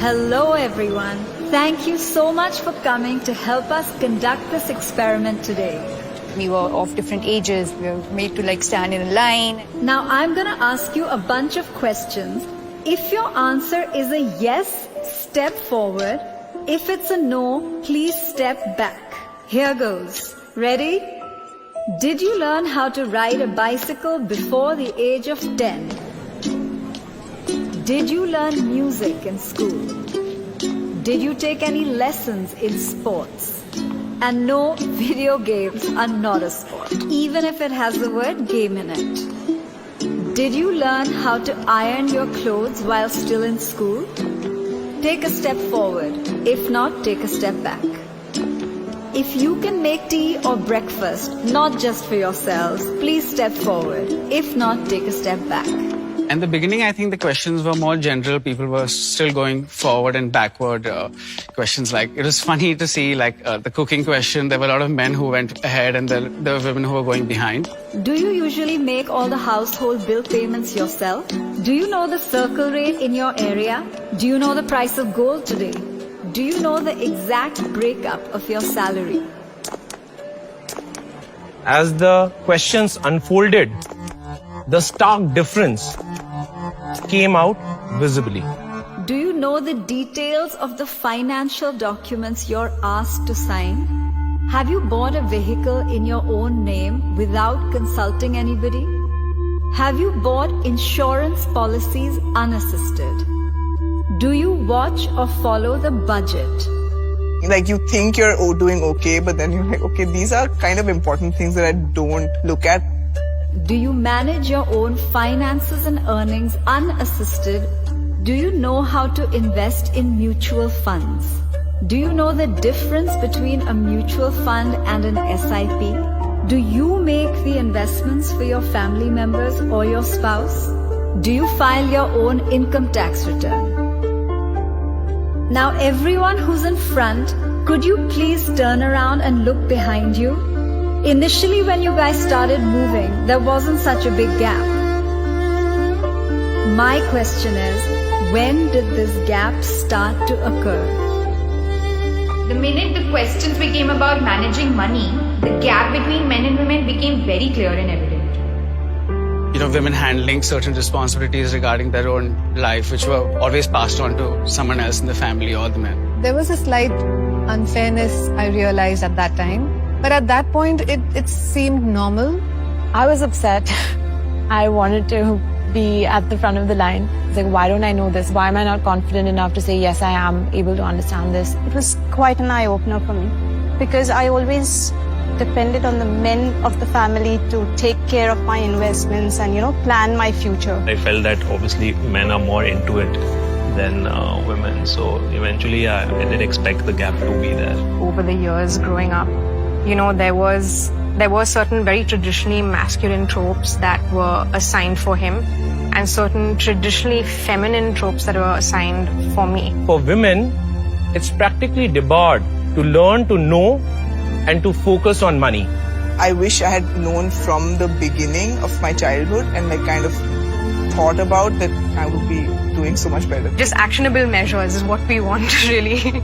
Hello everyone. Thank you so much for coming to help us conduct this experiment today. We were of different ages. We were made to stand in a line. Now I'm gonna ask you a bunch of questions. If your answer is a yes, step forward. If it's a no, please step back. Here goes. Ready? Did you learn how to ride a bicycle before the age of 10? Did you learn music in school? Did you take any lessons in sports? And no, video games are not a sport, even if it has the word game in it. Did you learn how to iron your clothes while still in school? Take a step forward. If not, take a step back. If you can make tea or breakfast, not just for yourselves, please step forward. If not, take a step back. In the beginning, I think the questions were more general. People were still going forward and backward. Questions like, it was funny to see the cooking question. There were a lot of men who went ahead and there were women who were going behind. Do you usually make all the household bill payments yourself? Do you know the circle rate in your area? Do you know the price of gold today? Do you know the exact breakup of your salary? As the questions unfolded, the stark difference came out visibly. Do you know the details of the financial documents you're asked to sign? Have you bought a vehicle in your own name without consulting anybody? Have you bought insurance policies unassisted? Do you watch or follow the budget? You think you're doing okay, but then you're like, okay, these are kind of important things that I don't look at. Do you manage your own finances and earnings unassisted? Do you know how to invest in mutual funds? Do you know the difference between a mutual fund and an SIP? Do you make the investments for your family members or your spouse? Do you file your own income tax return? Now everyone who's in front, could you please turn around and look behind you? Initially when you guys started moving, there wasn't such a big gap. My question is, when did this gap start to occur? The minute the questions became about managing money, the gap between men and women became very clear and evident. Women handling certain responsibilities regarding their own life, which were always passed on to someone else in the family or the men. There was a slight unfairness I realized at that time. But at that point, it seemed normal. I was upset. I wanted to be at the front of the line. It's like, why don't I know this? Why am I not confident enough to say, yes, I am able to understand this? It was quite an eye-opener for me because I always depended on the men of the family to take care of my investments and, plan my future. I felt that obviously men are more into it than women. So eventually I did expect the gap to be there. Over the years growing up, there were certain very traditionally masculine tropes that were assigned for him and certain traditionally feminine tropes that were assigned for me. For women, it's practically debarred to learn to know and to focus on money. I wish I had known from the beginning of my childhood and kind of thought about that I would be doing so much better. Just actionable measures is what we want really.